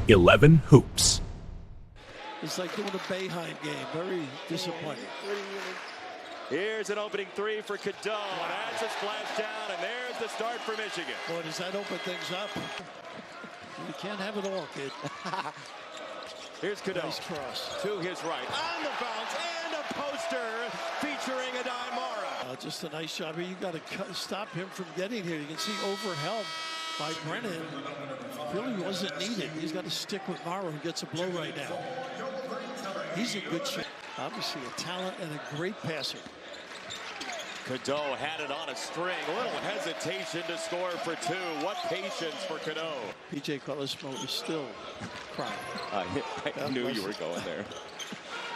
11 hoops. It's like doing a Bayheim game. Very disappointing. Here's an opening three for Cadeau. And that's a splash down, and there's the start for Michigan. Boy, does that open things up. You can't have it all, kid. Here's Cadeau. Nice cross. To his right. On the bounce, and a poster featuring a Mara. Just a nice shot here. You got to stop him from getting here. You can see overhelp by Brennan. Really wasn't needed. He's got to stick with Mara, who gets a blow right now. He's in good shape. Obviously a talent and a great passer. Cadeau had it on a string. A little hesitation to score for two. What patience for Cadeau. P.J. Carlesmo is still crying. I knew you were going there.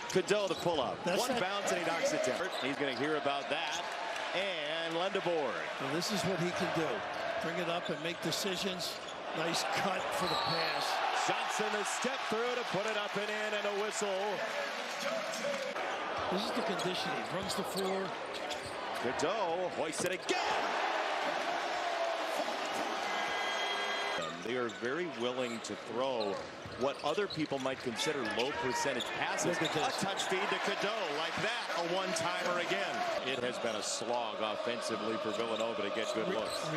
Cadeau the pull-up. One bounce and he knocks it down. He's going to hear about that. And Lendeborg. And this is what he can do. Bring it up and make decisions. Nice cut for the pass. Johnson a step through to put it up and in, and a whistle. This is the conditioning. Runs the floor. Cadeau hoists it again. They are very willing to throw what other people might consider low percentage passes. A touch feed to Cadeau like that. A one-timer again. It has been a slog offensively for Villanova to get good looks.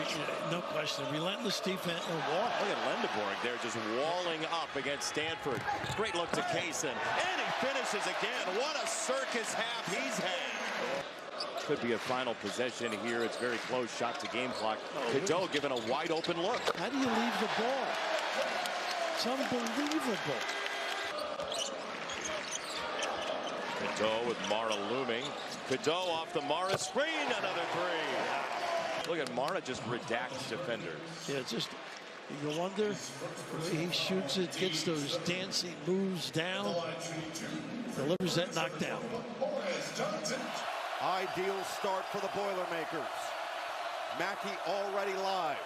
No question. Relentless defense. Look at Lendeborg there just walling up against Stanford. Great look to Kaysen. And he finishes again. What a circus half he's had. Could be a final possession here. It's very close. Shot to game clock. Cadeau given a wide open look. How do you leave the ball? It's unbelievable. Cadeau with Mara looming. Cadeau off the Mara screen. Another three. Look at Mara just redacts defenders. Yeah, just you wonder the way he shoots it, gets those dancing moves down, delivers that knockdown. Ideal start for the Boilermakers. Mackey already live.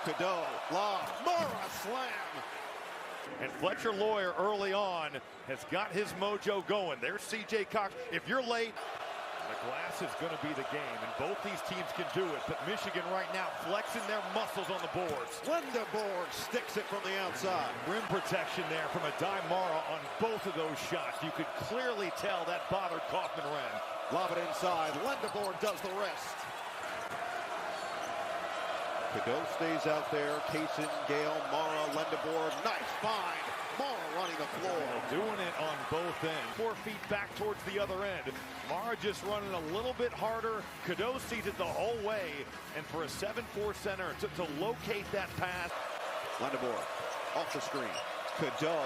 Cadeau, lob, Mara slam. And Fletcher Lawyer early on has got his mojo going. There's C.J. Cox. If you're late, the glass is going to be the game, and both these teams can do it. But Michigan right now flexing their muscles on the boards. Lendeborg sticks it from the outside. Rim protection there from a Mara on both of those shots. You could clearly tell that bothered Kaufman-Renn. Lob it inside. Lendeborg does the rest. Cadeau stays out there. Kaysen, Gale, Mara, Lendeborg. Nice find. Mara running the floor. Doing it on both ends. 4 feet back towards the other end. Mara just running a little bit harder. Cadeau sees it the whole way. And for a 7'4" center to locate that pass. Lendeborg off the screen. Cadeau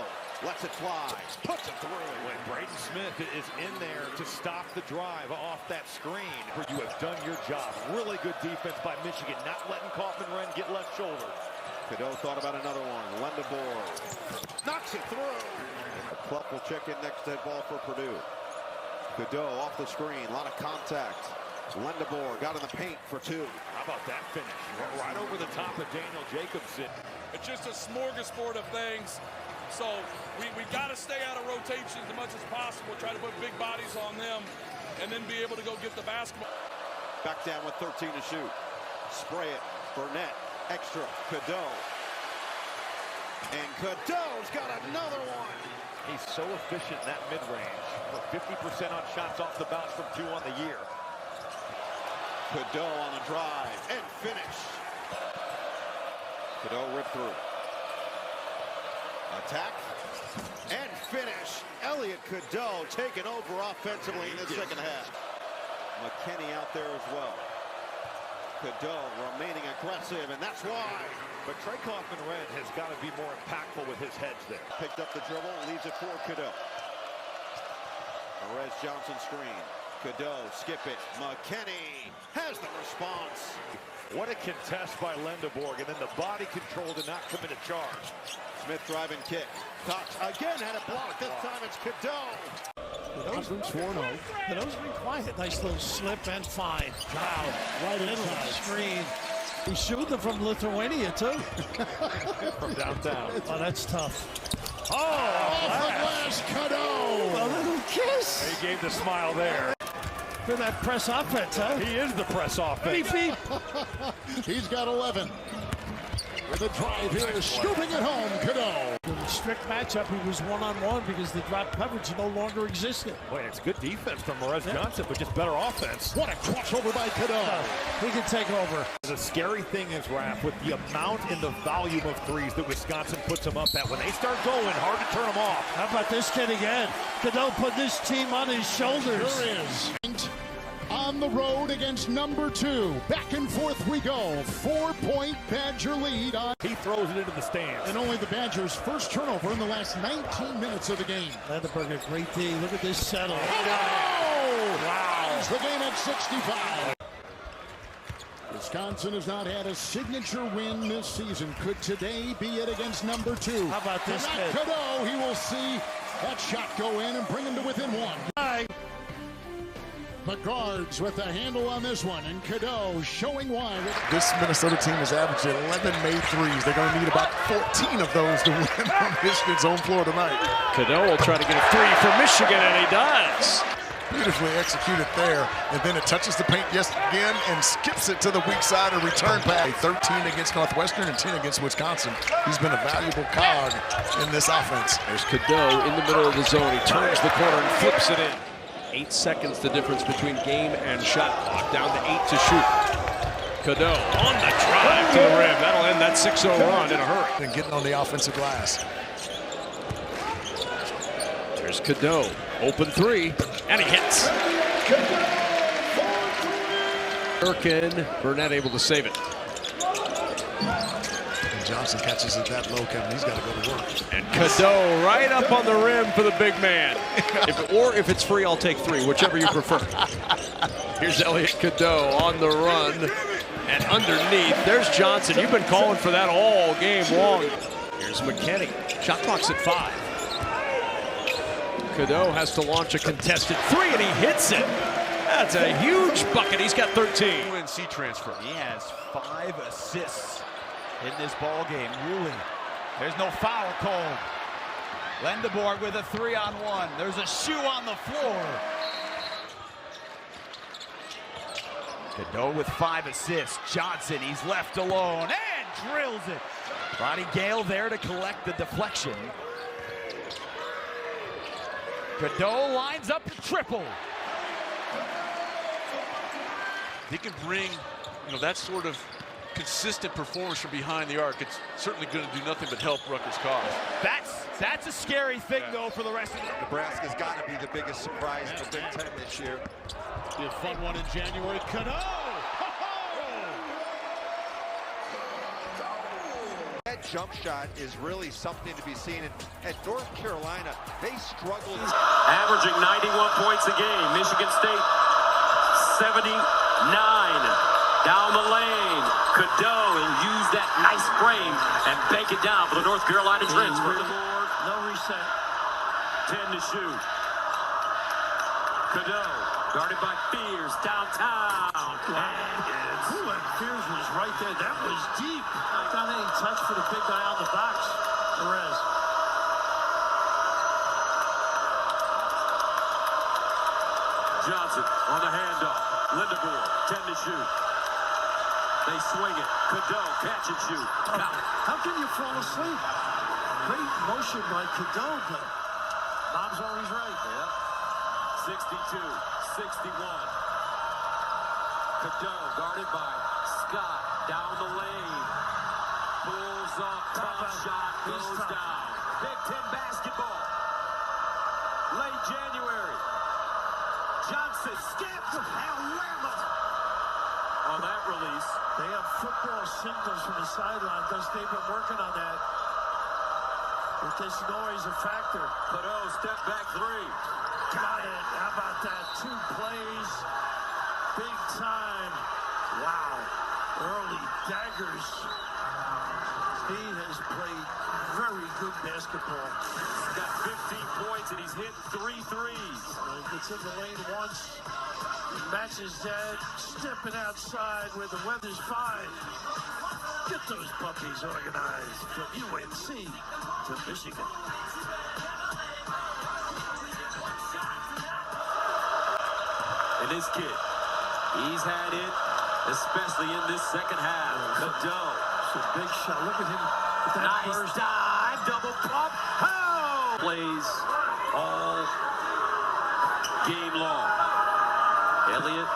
lets it fly. Puts it through. When Braden Smith is in there to stop the drive off that screen. You have done your job. Really good defense by Michigan. Not letting Kaufman-Renn get left shoulder. Cadeau thought about another one. Lendeborg knocks it through. Club will check in next head ball for Purdue. Cadeau off the screen. A lot of contact. Lendeborg got in the paint for two. How about that finish? Right over the top of Daniel Jacobson. It's just a smorgasbord of things. So we got to stay out of rotation as much as possible. Try to put big bodies on them and then be able to go get the basketball. Back down with 13 to shoot. Spray it. Burnett. Extra. Cadeau. And Cadeau's got another one. He's so efficient in that mid-range. For 50% on shots off the bounce from 2 on the year. Cadeau on the drive and finish. Cadeau ripped through. Attack and finish. Elliot Cadeau taking over offensively in the second half. McKinney out there as well. Cadeau remaining aggressive, and that's why. But Trey Kaufman-Renn has got to be more impactful with his heads there. Picked up the dribble, leaves it for Cadeau. Perez Johnson screen. Cadeau, skip it. McKinney has the response. What a contest by Lendeborg, and then the body control to not commit a charge. Smith driving kick. Cox again had it blocked. This time it's Cadeau. Cadeau's been quiet. Nice little slip and find. Wow, right into the screen. He's shooting from Lithuania, too. From downtown. Oh, that's tough. Oh, Off the glass, Cadeau. A little kiss. He gave the smile there. For that press offense, huh? He is the press offense. 3 feet. He's got 11. With a drive here, scooping it home, Cadeau. In a strict matchup, he was one-on-one because the drop coverage no longer existed. Boy, it's good defense from Morez Johnson, but just better offense. What a crossover by Cadeau. He can take over. The scary thing is, Raph, with the amount and the volume of threes that Wisconsin puts them up at, when they start going, hard to turn them off. How about this kid again? Cadeau put this team on his shoulders. There is. On the road against number 2. Back and forth we go. 4-point Badger lead. He throws it into the stands. And only the Badgers' first turnover in the last 19 minutes of the game. Vandenberg, a great D. Look at this settle. Oh! Wow. It's the game at 65. Wisconsin has not had a signature win this season. Could today be it against number 2? How about this kid? Cadeau, he will see that shot go in and bring him to within 1. The guards with the handle on this one, and Cadeau showing why. This Minnesota team has averaged 11 made threes. They're going to need about 14 of those to win on Michigan's home floor tonight. Cadeau will try to get a three for Michigan, and he does. Beautifully executed there, and then it touches the paint again and skips it to the weak side and return pass. 13 against Northwestern and 10 against Wisconsin. He's been a valuable cog in this offense. There's Cadeau in the middle of the zone. He turns the corner and flips it in. 8 seconds the difference between game and shot clock, down to 8 to shoot. Cadeau on the drive to the rim. That'll end that 6-0 run in a hurry. And getting on the offensive glass. There's Cadeau, open three, and he hits. Durkin, Burnett able to save it. Johnson catches it that low, Kevin. He's got to go to work. And Cadeau right up on the rim for the big man. If it's free, I'll take 3, whichever you prefer. Here's Elliot Cadeau on the run. And underneath, there's Johnson. You've been calling for that all game long. Here's McKinney. Shot clock's at 5. Cadeau has to launch a contested 3, and he hits it. That's a huge bucket. He's got 13. UNC transfer. He has 5 assists in this ball game. Woolley. There's no foul called. Lendeborg with a 3-on-1. There's a shoe on the floor. Cadeau with 5 assists. Johnson, he's left alone and drills it. Ronnie Gale there to collect the deflection. Cadeau lines up the triple. He can bring, that sort of consistent performance from behind the arc. It's certainly going to do nothing but help Rutgers' cause. That's a scary thing, though, for the rest of the... Nebraska's got to be the biggest surprise in the Big Ten this year. Be a fun one in January. Cadeau! That jump shot is really something to be seen. At North Carolina, they struggled. Averaging 91 points a game. Michigan State, 79. Down the lane, Cadeau, and use that nice frame and bank it down for the North Carolina transfer. No reset. 10 to shoot. Cadeau, guarded by Fears, downtown. Ooh, and Fears was right there. That was deep. Not any touch for the big guy on the box. Perez. Johnson on the handoff. Lindeborg, 10 to shoot. They swing it. Cadeau, catch and shoot. How can you fall asleep? Great motion by Cadeau, but Bob's always right. Yeah. 62-61. Cadeau guarded by Scott. Down the lane. Pulls up. Tough shot. Goes down. Big Ten basketball. Late January. Johnson skips. Alabama. On that release. They have football signals from the sideline because they've been working on that. With this noise a factor. Cadeau, step back 3. Got it. How about that? 2 plays. Big time. Wow. Early daggers. He has played very good basketball. He's got 15 points and he's hit 3 threes. Gets in the lane once. Matches that. Stepping outside where the weather's fine. Get those puppies organized from UNC to Michigan. And this kid, he's had it, especially in this second half. Cadeau, That's a big shot. Look at him with that Nice burst. dive, double pump. Oh! Plays all game long. Elliot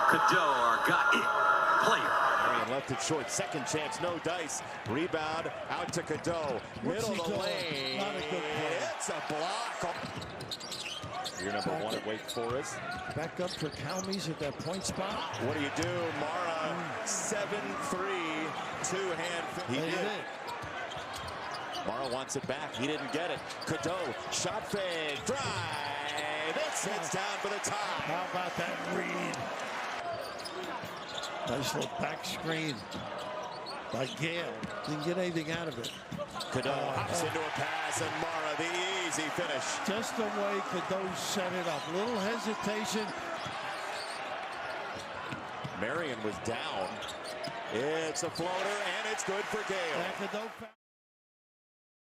Cadeau, our got it player. Marion left it short. Second chance, no dice. Rebound out to Cadeau. Middle of the lane. Not a good play. It's a block. You're number one at Wake Forest. Back up for Calmes at that point spot. What do you do? Mara 7-3, two-hand. He did. Mara wants it back. He didn't get it. Cadeau, shot fake, drive. This hits down for the top. How about that read? Nice little back screen by Gale. Didn't get anything out of it. Cadeau hops into a pass, and Mara, the easy finish. Just the way Cadeau set it up. Little hesitation. Marion was down. It's a floater, and it's good for Gale.